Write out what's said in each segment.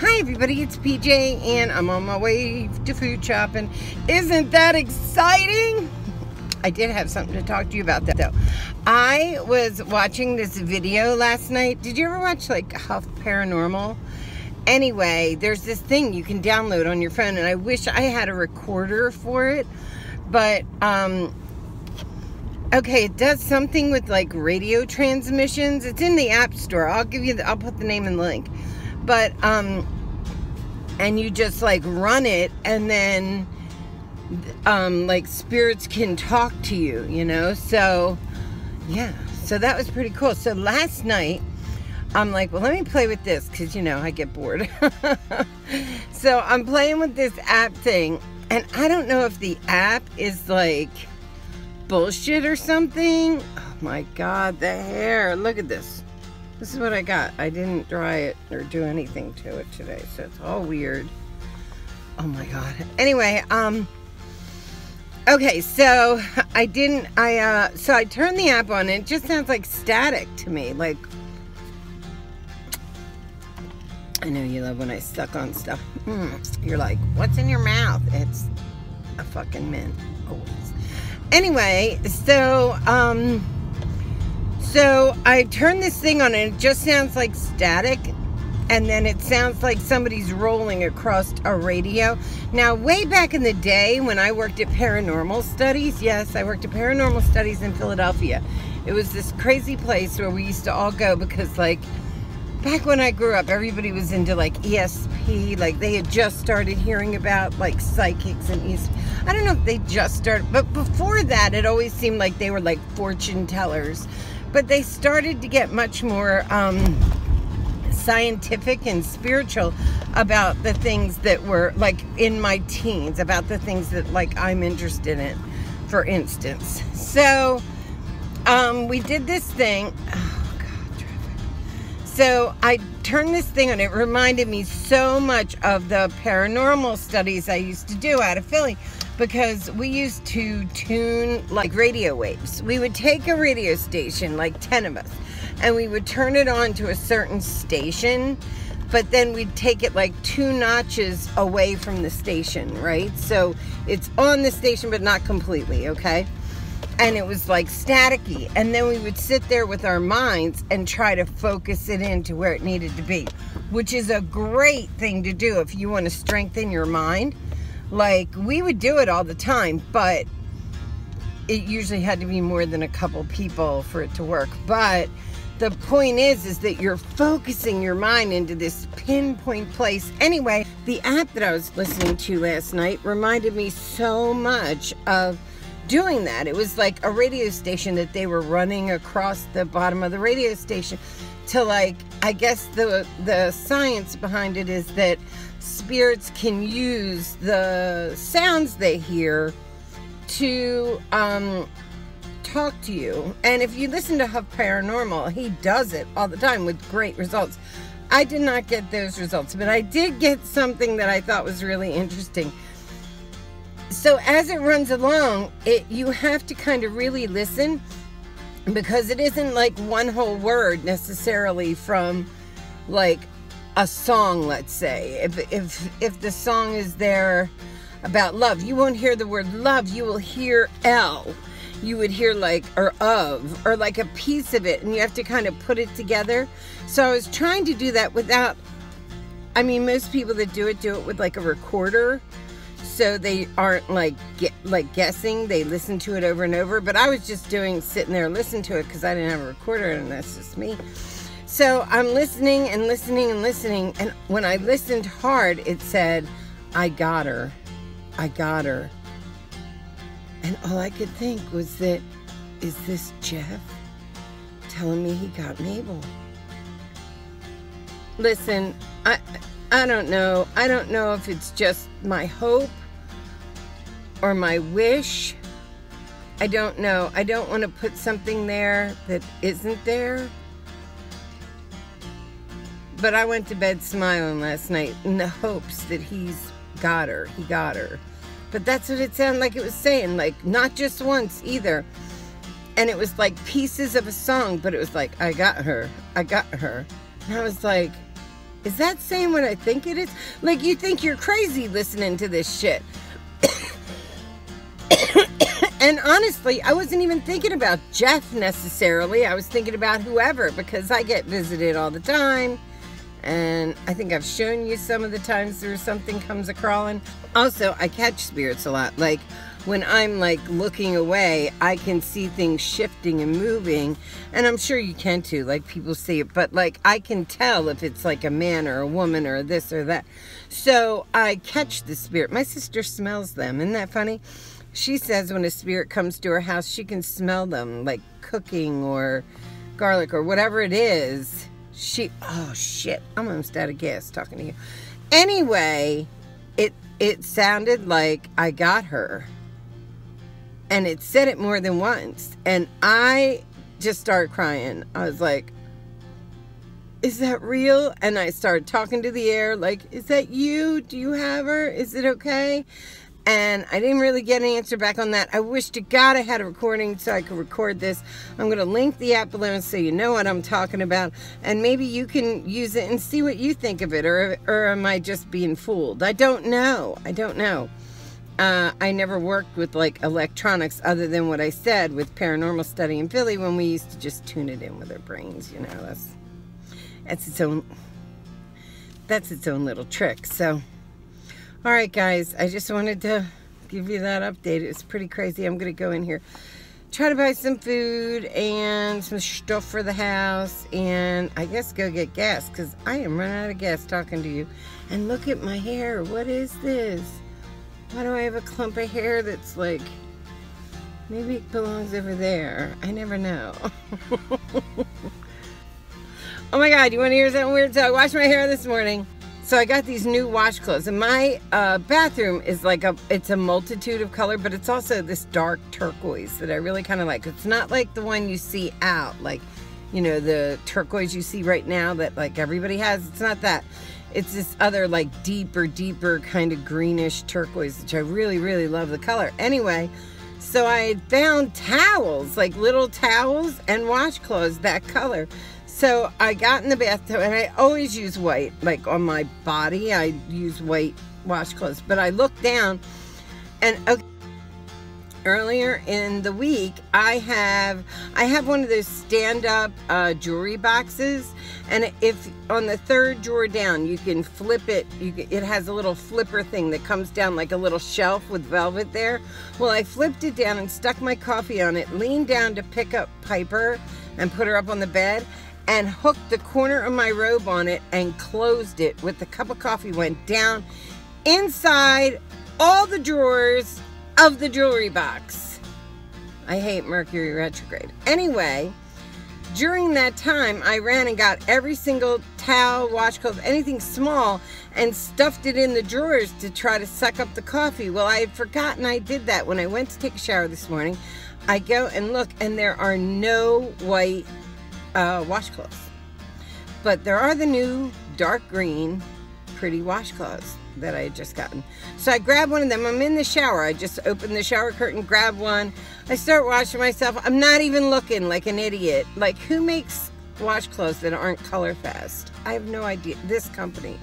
Hi everybody, it's PJ and I'm on my way to food shopping. Isn't that exciting? I did have something to talk to you about that though. I was watching this video last night. Did you ever watch like Huff Paranormal? Anyway, there's this thing you can download on your phone and I wish I had a recorder for it. But, okay, it does something with like radio transmissions. It's in the App Store. I'll put the name and link. But, and you just like run it and then, like spirits can talk to you, you know? So, yeah, so that was pretty cool. So last night, I'm like, well, let me play with this because, you know, I get bored. So I'm playing with this app thing and I don't know if the app is like bullshit or something. Oh my God, the hair, look at this. This is what I got. I didn't dry it or do anything to it today, so it's all weird. Oh my God. Anyway, okay, so I turned the app on and it just sounds like static to me. Like, I know you love when I suck on stuff. You're like, what's in your mouth? It's a fucking mint, always. Anyway, so I turned this thing on and it just sounds like static. And then it sounds like somebody's rolling across a radio. Now, way back in the day when I worked at Paranormal Studies, yes, I worked at Paranormal Studies in Philadelphia. It was this crazy place where we used to all go because, like, back when I grew up, everybody was into, like, ESP. Like, they had just started hearing about, like, psychics and ESP. I don't know if they just started, but before that, it always seemed like they were, like, fortune tellers. But they started to get much more scientific and spiritual about the things that were like in my teens, about the things that like I'm interested in, for instance. So we did this thing. Oh God, traffic. So I turned this thing on. It reminded me so much of the paranormal studies I used to do out of Philly, because we used to tune like radio waves. We would take a radio station, like 10 of us, and we would turn it on to a certain station, but then we'd take it like 2 notches away from the station, right? So it's on the station, but not completely, okay? And it was like staticky. And then we would sit there with our minds and try to focus it into where it needed to be, which is a great thing to do if you want to strengthen your mind. Like, we would do it all the time, but it usually had to be more than a couple people for it to work. But the point is that you're focusing your mind into this pinpoint place. Anyway, the app that I was listening to last night reminded me so much of doing that. It was like a radio station that they were running across the bottom of the radio station to, like, I guess the science behind it is that spirits can use the sounds they hear to talk to you. And if you listen to Huff Paranormal, he does it all the time with great results. I did not get those results, but I did get something that I thought was really interesting. So as it runs along, you have to kind of really listen, because it isn't like one whole word necessarily from like a song, let's say. If the song is there about love, you won't hear the word love, you will hear L. You would hear like, or of, or like a piece of it, and you have to kind of put it together. So I was trying to do that without, I mean, most people that do it with like a recorder, so they aren't like guessing, they listen to it over and over. But I was just sitting there listening to it because I didn't have a recorder, and that's just me. So I'm listening and listening and listening, and when I listened hard, it said, I got her, I got her. And all I could think was that, is this Jeff telling me he got Mabel? Listen, I don't know. I don't know if it's just my hope or my wish. I don't know. I don't want to put something there that isn't there. But I went to bed smiling last night in the hopes that he's got her. He got her. But that's what it sounded like it was saying, like, not just once either. And it was like pieces of a song, but it was like, I got her, I got her. And I was like, Is that saying what I think it is? Like, you think you're crazy listening to this shit. And honestly, I wasn't even thinking about Jeff necessarily. I was thinking about whoever, because I get visited all the time. And I think I've shown you some of the times there's something comes a-crawling. Also, I catch spirits a lot. Like, when I'm like looking away, I can see things shifting and moving. And I'm sure you can too, like people see it. But like, I can tell if it's like a man or a woman or this or that. So I catch the spirit. My sister smells them. Isn't that funny? She says when a spirit comes to her house, she can smell them, like cooking or garlic or whatever it is. Oh shit, I'm almost out of gas talking to you. Anyway, it sounded like I got her. And it said it more than once. And I just started crying. I was like, is that real? And I started talking to the air, like, is that you? Do you have her? Is it okay? And I didn't really get an answer back on that. I wish to God I had a recording so I could record this. I'm going to link the app below so you know what I'm talking about. And maybe you can use it and see what you think of it. Or am I just being fooled? I don't know. I don't know. I never worked with like electronics other than what I said with Paranormal Study in Philly when we used to just tune it in with our brains. You know, that's its own little trick. So. All right, guys, I just wanted to give you that update. It's pretty crazy. I'm going to go in here, try to buy some food and some stuff for the house, and I guess go get gas because I am running out of gas talking to you. And look at my hair. What is this? Why do I have a clump of hair that's like, maybe it belongs over there. I never know. Oh my God, you want to hear something weird? So I washed my hair this morning. So I got these new washcloths, and my bathroom is like it's a multitude of color, but it's also this dark turquoise that I really kind of like. It's not like the one you see out, like, you know, the turquoise you see right now that like everybody has. It's not that. It's this other like deeper kind of greenish turquoise, which I really, really love the color. Anyway, so I had found towels, like little towels and washcloths that color. So I got in the bathtub, and I always use white, like on my body, I use white washcloths. But I looked down, and okay, earlier in the week, I have one of those stand-up jewelry boxes, and if on the third drawer down, you can flip it. It has a little flipper thing that comes down like a little shelf with velvet there. Well, I flipped it down and stuck my coffee on it, leaned down to pick up Piper and put her up on the bed, and hooked the corner of my robe on it and closed it with the cup of coffee, went down inside all the drawers of the jewelry box. I hate Mercury retrograde. Anyway, during that time, I ran and got every single towel, washcloth, anything small, and stuffed it in the drawers to try to suck up the coffee. Well, I had forgotten I did that when I went to take a shower this morning. I go and look, and there are no white washcloths, but there are the new dark green pretty washcloths that I had just gotten. So I grabbed one of them. I'm in the shower. I just opened the shower curtain, grabbed one. I start washing myself. I'm not even looking like an idiot. Like, who makes washcloths that aren't color fast? I have no idea. This company,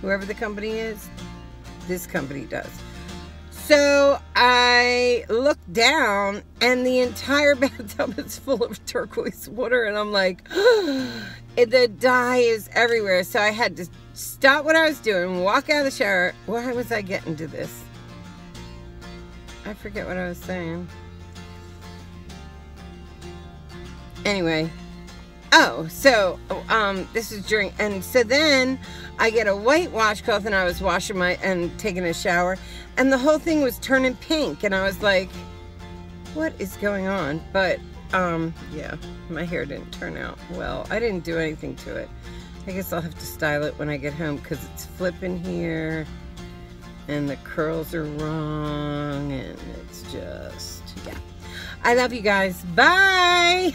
whoever the company is, this company does. So I look down, and the entire bathtub is full of turquoise water, and I'm like, the dye is everywhere. So I had to stop what I was doing, walk out of the shower. Why was I getting to this? I forget what I was saying. Anyway. Oh, so this is during, and so then I get a white washcloth, and I was washing and taking a shower, and the whole thing was turning pink, and I was like, what is going on? But yeah, my hair didn't turn out well. I didn't do anything to it. I guess I'll have to style it when I get home, because it's flipping here, and the curls are wrong, and it's just, yeah. I love you guys. Bye.